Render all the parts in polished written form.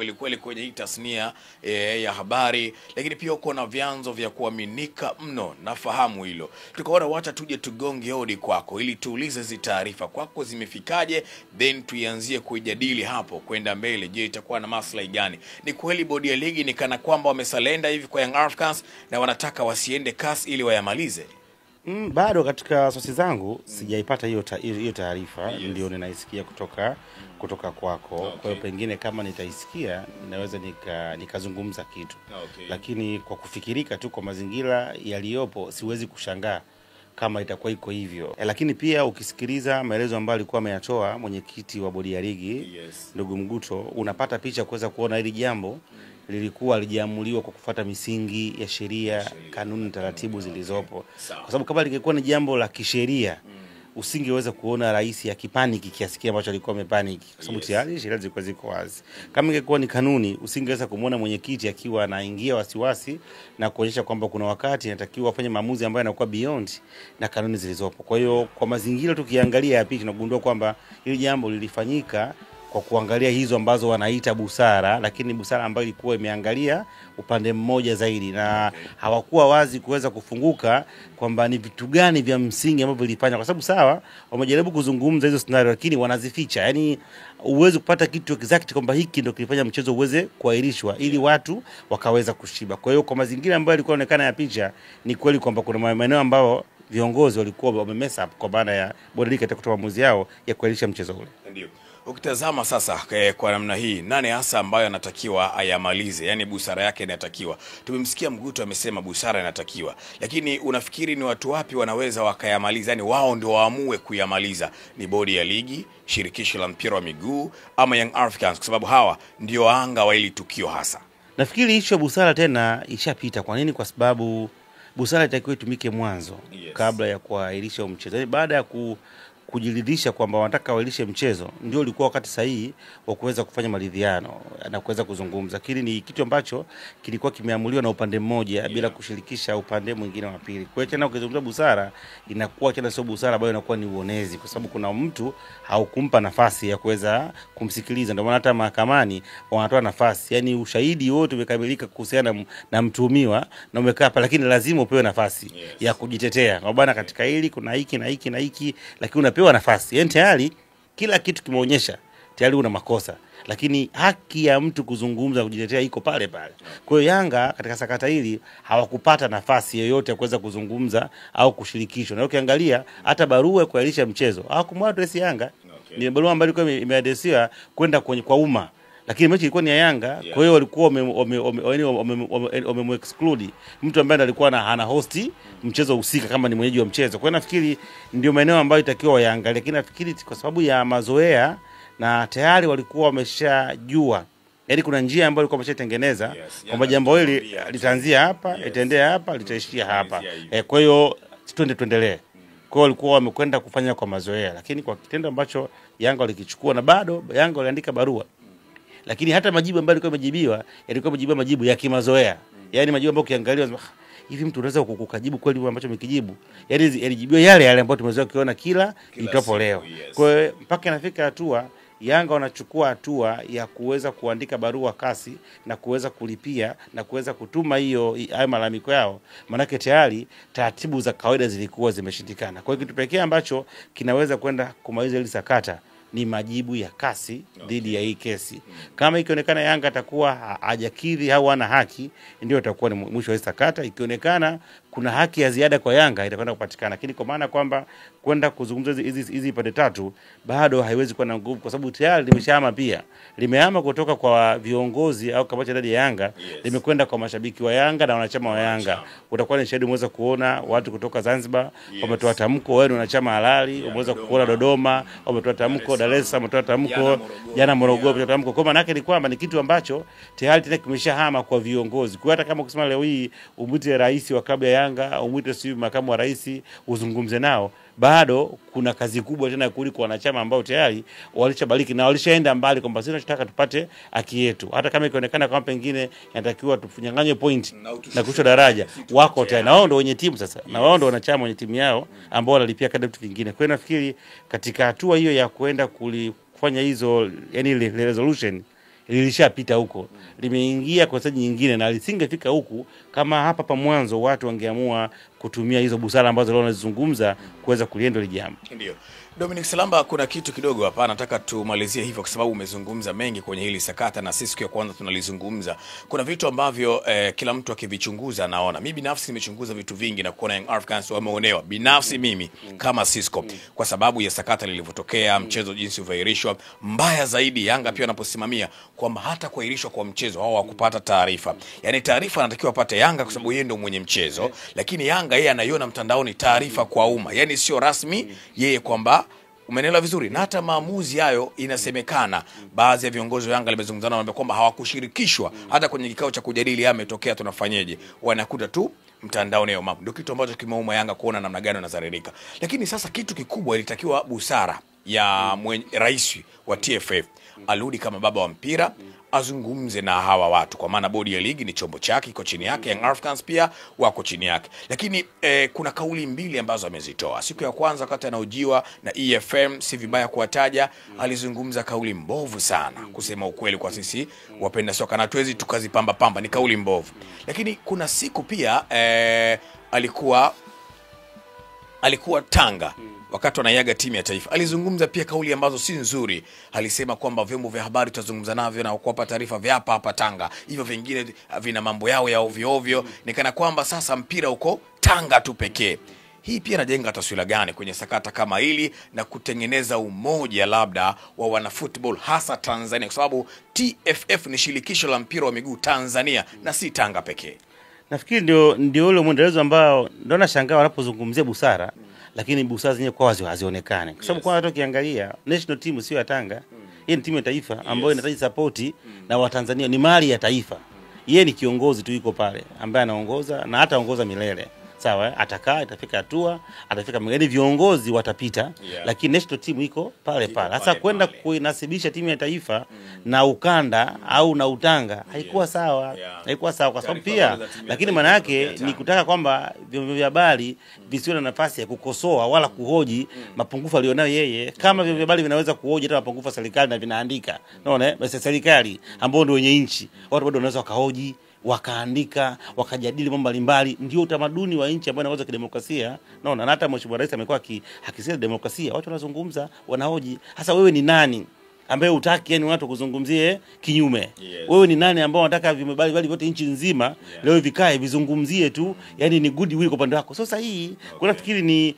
kweli kweli kwenye hii tasnia ya habari, lakini pia uko na vyanzo vya kuaminika mno, nafahamu hilo. Tukaona wacha tuje tugonge hodi kwako ili tuulize hizi taarifa kwako zimefikaje, then tuianzie kujadili hapo kwenda mbele. Je, itakuwa na maslahi gani? Ni kweli bodi ya ligi ni kana kwamba wamesalenda hivi kwa Young Africans na wanataka wasiende CAS ili wayamalize? Bado katika sosi zangu sijaipata hiyo taarifa, ndio ninaisikia kutoka kwako. Okay. Kwa hiyo pengine kama nitaisikia naweza nikazungumza kitu. Okay. Lakini kwa kufikirika tu kwa mazingira yaliyopo siwezi kushangaa kama itakuwa iko hivyo. Lakini pia ukisikiliza maelezo ambayo alikuwa ameyatoa mwenyekiti wa bodi ya ligi, ndugu Mguto, unapata picha kuweza kuona hili jambo lilikuwa lijiamuliwa kwa kufuata misingi ya sheria, kanuni, taratibu zilizopo. Kwa sababu kama lingekuwa ni jambo la kisheria, usingeweza kuona rais akipaniki kiasi kile ambacho alikuwa amepaniki, kwa sababu tayari sheria zilikuwa ziko wazi. Kama ingekuwa ni kanuni, usingeweza kumuona mwenyekiti akiwa anaingia wasiwasi na kuonyesha kwamba kuna wakati inatakiwa afanye maamuzi ambayo yanakuwa beyond na kanuni zilizopo. Kwa hiyo kwa mazingira tukiangalia ya picha tunagundua kwamba hili jambo lilifanyika kwa kuangalia hizo ambazo wanaita busara, lakini busara ambayo ilikuwa imeangalia upande mmoja zaidi, na hawakuwa wazi kuweza kufunguka kwamba ni vitu gani vya msingi ambavyo vilifanya. Kwa sababu sawa wamejaribu kuzungumza hizo scenario, lakini wanazificha. Yaani uweze kupata kitu exact kwamba hiki ndio kilifanya mchezo uweze kuahirishwa ili watu wakaweza kushiba. Kwa hiyo kwa mazingira ambayo yalikuwa yanaonekana ya picha, ni kweli kwamba kuna maeneo ambayo viongozi walikuwa wamemess up kwa maana ya bodi ligi katika kutoa maamuzi yao ya kuahirisha mchezo ule. Ndio. Ukitazama sasa kwa namna hii, nani hasa ambayo anatakiwa ayamalize? Yaani busara yake inatakiwa. Tumemsikia Mguto amesema busara inatakiwa. Lakini unafikiri ni watu wapi wanaweza wakayamaliza? Yaani wao ndio waamue kuyamaliza. Ni bodi ya ligi, shirikisho la mpira wa miguu ama Young Africans, kwa sababu hawa ndio anga wa hili tukio hasa? Nafikiri hicho busara tena ishapita. Kwa nini? Kwa sababu busara itakiwa itumike mwanzo kabla ya kuahirisha mchezo. Yaani baada ya kujiridhisha kwamba wanataka wailishe mchezo, ndio ulikuwa wakati sahihi wa kuweza kufanya maridhiano na kuweza kuzungumza. Kile ni kitu ambacho kilikuwa kimeamuliwa na upande mmoja bila kushirikisha upande mwingine wa pili. Kwa hiyo tena ukizungumza busara, inakuwa tena sio busara, bali inakuwa ni uonezi, kwa sababu kuna mtu haukumpa nafasi ya kuweza kumsikiliza. Ndio maana hata mahakamani wanatoa nafasi, yani ushahidi wote umekamilika kuhusiana na mtuhumiwa na umekaa hapa, lakini lazima upewe nafasi ya kujitetea. Kwa bwana katika hili kuna hiki na hiki na hiki, lakini unapewa nafasi. Yaani tayari kila kitu kimeonyesha tayari una makosa, lakini haki ya mtu kuzungumza kujitetea iko pale pale. Kwa hiyo Yanga katika sakata hili hawakupata nafasi yoyote ya kuweza kuzungumza au kushirikishwa. Na ukiangalia hata barua ya kuahirisha mchezo hawakumwadresi Yanga. Ni barua ambayo ilikuwa imeadresiwa kwenda kwa umma, lakini mechi ilikuwa ni ya Yanga. Kwa hiyo walikuwa wamemexclude mtu ambaye alikuwa ana hosti mchezo husika kama ni mwenyeji wa mchezo. Kwa hiyo nafikiri ndio maeneo ambayo itakiwa waangalie. Lakini nafikiri kwa sababu ya mazoea na tayari walikuwa wameshajua, yaani kuna njia ambayo walikuwa wameshatengeneza kwamba jambo hili litaanzia hapa, litaendea hapa, litaishia hapa. Kwa hiyo tuendelee. Kwa hiyo walikuwa wamekwenda kufanya kwa mazoea, lakini kwa kitendo ambacho Yanga walikichukua, na bado Yanga waliandika barua, lakini hata majibu ambayo yalikuwa majibu ya kimazoea. Yaani majibu ambayo ukiangalia hivi mtu unaweza kukujibu kweli ambacho umekijibu? Yaani yalijibiwa yale ambayo tumezoea kuona kila itapo leo. Kwa hiyo mpaka inafika hatua Yanga wanachukua hatua ya kuweza kuandika barua kasi na kuweza kulipia na kuweza kutuma hayo malalamiko yao, manake tayari taratibu za kawaida zilikuwa zimeshindikana. Kwa hiyo kitu pekee ambacho kinaweza kwenda kumaliza ile sakata ni majibu ya kasi dhidi ya hii kesi. Kama ikionekana Yanga atakuwa hajakidhi au hana haki, ndio itakuwa ni mwisho wa sakata. Ikionekana kuna haki ya ziada kwa Yanga, itakwenda kupatikana. Lakini kwa maana kwamba kwenda kuzungumza hizi pande tatu bado haiwezi kuwa na nguvu, kwa sababu tayari limeshahama, pia limehama kutoka kwa viongozi au kamati ndani ya Yanga, limekwenda kwa mashabiki wa Yanga na wanachama wa Yanga. Utakuwa ni shahidi, umeweza kuona watu kutoka Zanzibar wametoa tamko, wao ni wanachama halali. Umeweza kuona Dodoma wametoa tamko, Dar es Salaam wametoa tamko, jana Morogoro wametoa tamko. Kwa maana yake ni kwamba ni kitu ambacho tayari tena kimeshahama kwa viongozi. Kwa hata kama ukisema leo hii umwite rais wa klabu ya Yanga, umwite si makamu wa rais uzungumze nao, bado kuna kazi kubwa tena kuliko wanachama ambao tayari walishabariki na walishaenda mbali kwamba sisi tunataka tupate haki yetu. Hata kama ikionekana kama pengine inatakiwa tufunyanganye point na kushuka daraja, wako tena wao ndio wenye timu sasa, na wao ndio wanachama wenye timu yao ambao wanalipia kada vitu vingine. Kwa hiyo nafikiri katika hatua hiyo ya kwenda kufanya hizo, yani resolution, lilishapita huko, limeingia kwa stage nyingine na lisingefika huku kama hapa pa mwanzo watu wangeamua kutumia hizo busara ambazo leo wanazungumza kuweza kulienda ile jambo. Ndio. Dominic Salamba, kuna kitu kidogo hapa nataka tumalizie hivyo kwa sababu umezungumza mengi kwenye hili sakata na sisi siku ya kwanza tunalizungumza. Kuna vitu ambavyo kila mtu akivichunguza anaona. Mimi binafsi nimechunguza vitu vingi na kuona Young Africans wameonewa. Binafsi mimi kama Cisco kwa sababu ya sakata lilivyotokea, mchezo jinsi ulivyoahirishwa, mbaya zaidi Yanga pia wanaposimamia kwamba hata kuahirishwa kwa mchezo hao hawakupata taarifa. Yaani taarifa anatakiwa apate Yanga kwa sababu yeye ndio mwenye mchezo, lakini Yanga yeye anaiona mtandaoni taarifa kwa umma. Yaani sio rasmi yeye kwamba umeelewa vizuri. Na hata maamuzi hayo inasemekana baadhi ya viongozi wa Yanga limezungumzana wanaambia kwamba hawakushirikishwa hata kwenye kikao cha kujadili yametokea tunafanyeje. Wanakuta tu mtandaoni hayo mambo. Ndio kitu ambacho kimeuma Yanga kuona namna gani wanazaririka. Lakini sasa kitu kikubwa ilitakiwa busara ya rais wa TFF arudi kama baba wa mpira azungumze na hawa watu kwa maana bodi ya ligi ni chombo chake iko chini yake, Young Africans pia wako chini yake. Lakini kuna kauli mbili ambazo amezitoa. Siku ya kwanza wakati anaojiwa na EFM, si vibaya kuwataja, alizungumza kauli mbovu sana. Kusema ukweli kwa sisi wapenda soka na tuwezi tukazipamba pamba, ni kauli mbovu. Lakini kuna siku pia alikuwa Tanga wakati wanaiaga timu ya taifa. Alizungumza pia kauli ambazo si nzuri. Alisema kwamba vyombo vya habari tutazungumza navyo na kuwapa taarifa vya hapa Tanga. Hivyo vingine vina mambo yao ya ovyo ovyo. Nikana kwamba sasa mpira uko Tanga tu pekee. Hii pia inajenga taswira gani kwenye sakata kama hili na kutengeneza umoja labda wa wana football hasa Tanzania, kwa sababu TFF ni shirikisho la mpira wa miguu Tanzania na si Tanga pekee. Nafikiri ndio ule mwendelezo ambao ndio nashangaa wanapozungumzia busara, lakini busara zenyewe kwa wazi hazionekane. Kwa sababu kwa watu kiangalia national team sio ya Tanga. Hii ni timu ya taifa ambayo inahitaji support na Watanzania, ni mali ya taifa. Yeye ni kiongozi tu yuko pale ambaye anaongoza na hata ongoza milele. Sawa, atakaa itafika hatua, atafika mgeni viongozi watapita, lakini national team iko pale pale. Sasa kwenda kuinasibisha timu ya taifa na ukanda au na Utanga haikuwa sawa. Haikuwa sawa kwa sababu pia, lakini maana yake ni kutaka kwamba vyombo vya habari visiwe na nafasi ya kukosoa wala kuhoji mapungufu alionayo yeye. Kama vyombo vya habari vinaweza kuhoji hata mapungufu ya serikali na vinaandika, unaona, basi serikali ambao ndio wenye nchi, watu bado wanaweza wakahoji, wakaandika, wakajadili mambo mbalimbali. Ndio utamaduni wa nchi ambayo inaongoza kidemokrasia. Naona hata mheshimiwa rais amekuwa akisema demokrasia, watu wanazungumza, wanahoji. Sasa wewe ni nani ambaye hutaki yani watu kuzungumzie kinyume? Wewe ni nani ambao unataka vimebali vyote nchi nzima leo vikae vizungumzie tu, yani ni goodwill kwa upande wako? Sasa hii kuna fikiri ni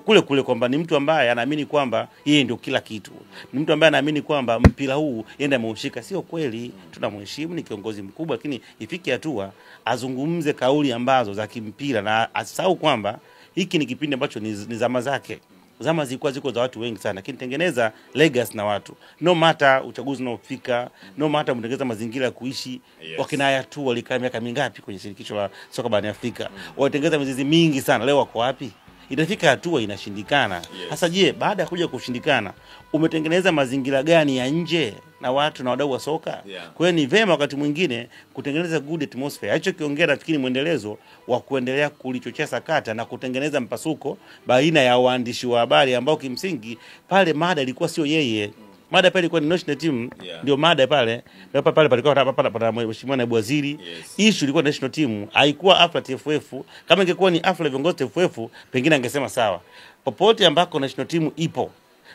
kule kwamba ni mtu ambaye anaamini kwamba yeye ndio kila kitu. Ni mtu ambaye anaamini kwamba mpira huu yenda ameushika. Sio kweli. Tunamheshimu, ni kiongozi mkubwa, lakini ifike hatua azungumze kauli ambazo za kimpira na asahau kwamba hiki ni kipindi ambacho ni zama zake. Zama zilikuwa ziko za watu wengi sana, lakini tengeneza legacy na watu. No matter uchaguzi unaofika, no matter mtengeza mazingira ya kuishi. Wakina Hayatu walikaa miaka mingapi kwenye shirikisho la soka barani Afrika? Watengeza mizizi mingi sana, leo wako wapi? Itafika hatua inashindikana. Sasa je, baada ya kuja kushindikana, umetengeneza mazingira gani ya nje na watu na wadau wa soka? Kwa hiyo ni vema wakati mwingine kutengeneza good atmosphere. Hicho kiongea nafikiri muendelezo wa kuendelea kulichochea sakata na kutengeneza mpasuko baina ya waandishi wa habari ambao kimsingi pale mada ilikuwa sio yeye. Mada pale ilikuwa ni national team, ndio mada pale. Na pale palikuwa mheshimiwa naibu waziri. Issue ilikuwa national team, haikuwa afla TFF. Kama ingekuwa ni afla viongozi TFF, pengine angesema sawa. Popote ambako national team ipo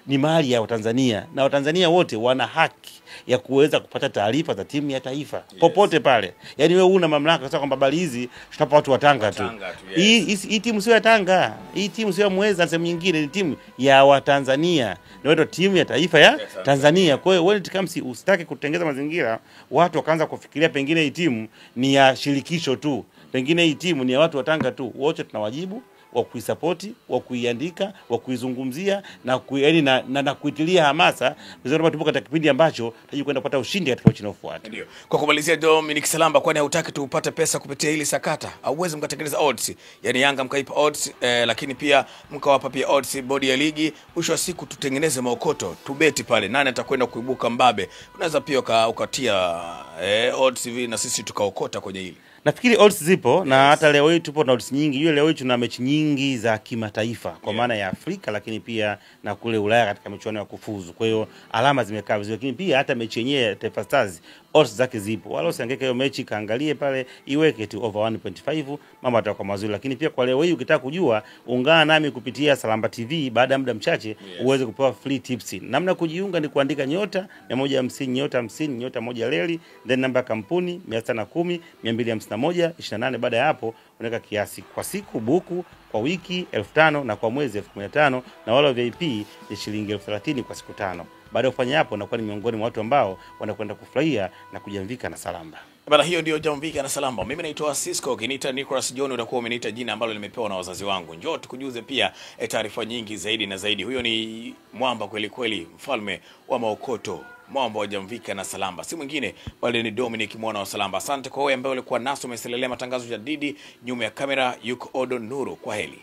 ni mali ya Watanzania na Watanzania wote wana haki ya kuweza kupata taarifa za timu ya taifa popote pale. Yaani wewe una mamlaka sasa kwamba bali hizi tutapa watu wa Tanga tu. Hii timu sio ya Tanga, hii timu sio ya Mweza na sehemu nyingine, ni timu ya Watanzania. Ndio ndio timu ya taifa ya Tanzania. Kwa hiyo when it comes usitaki kutengeza mazingira watu wakaanza kufikiria pengine hii timu ni ya shirikisho tu, pengine hii timu ni ya watu wa Tanga tu. Wote tunawajibu wa kuisupport, wa kuiandika, wa kuizungumzia na kuitilia hamasa. Ndio tupo katika kipindi ambacho tunataka kwenda kupata ushindi katika mechi inayofuata. Ndio. Kwa kumalizia Dominic Salamba, kwani hutaki tupate pesa kupitia hili sakata? Hauwezi mkatengeneza odds. Yaani Yanga mkaipa odds lakini pia mkawapa pia odds bodi ya ligi. Mwisho wa siku tutengeneze maokoto, tubeti pale nani atakwenda kuibuka mbabe. Unaweza pia ukatia odds hivi na sisi tukaokota kwenye hili. Nafikiri odds zipo na hata leo hii tupo na odds nyingi. Yule leo hii tuna mechi nyingi za kimataifa kwa maana ya Afrika, lakini pia na kule Ulaya katika michuano ya kufuzu. Kwa hiyo alama zimekaa vizuri, lakini pia hata mechi yenyewe Taifa Stars odds zake zipo. Wala usiangeke hiyo mechi, kaangalie pale, iweke tu over 1.5, mambo yatakuwa mazuri. Lakini pia kwa leo hii ukitaka kujua, ungana nami kupitia Salamba TV baada ya muda mchache uweze kupewa free tips. Namna kujiunga ni kuandika nyota 150 nyota 50 nyota 1 leli, then namba ya kampuni 610 251 28. Baada ya hapo unaweka kiasi kwa siku buku, kwa wiki 1500 na kwa mwezi 1500, na wale VIP ni shilingi 30,000 kwa siku 5. Baada ya kufanya hapo unakuwa ni miongoni mwa watu ambao wanakwenda kufurahia na kujamvika na Salamba. Bana, hiyo ndio Jamvika na Salamba. Mimi naitwa Cisco, kiniita Nicholas John, utakuwa umeniita jina ambalo limepewa na wazazi wangu. Njoo tukujuze pia taarifa nyingi zaidi na zaidi. Huyo ni mwamba kweli kweli, mfalme wa maokoto, mwamba wa Jamvika na Salamba. Si mwingine bali ni Dominic mwana wa Salamba. Asante kwa wewe ambaye ulikuwa naso umeselelea matangazo ya Didi. Nyuma ya kamera yuko Odo Nuru. Kwa heri.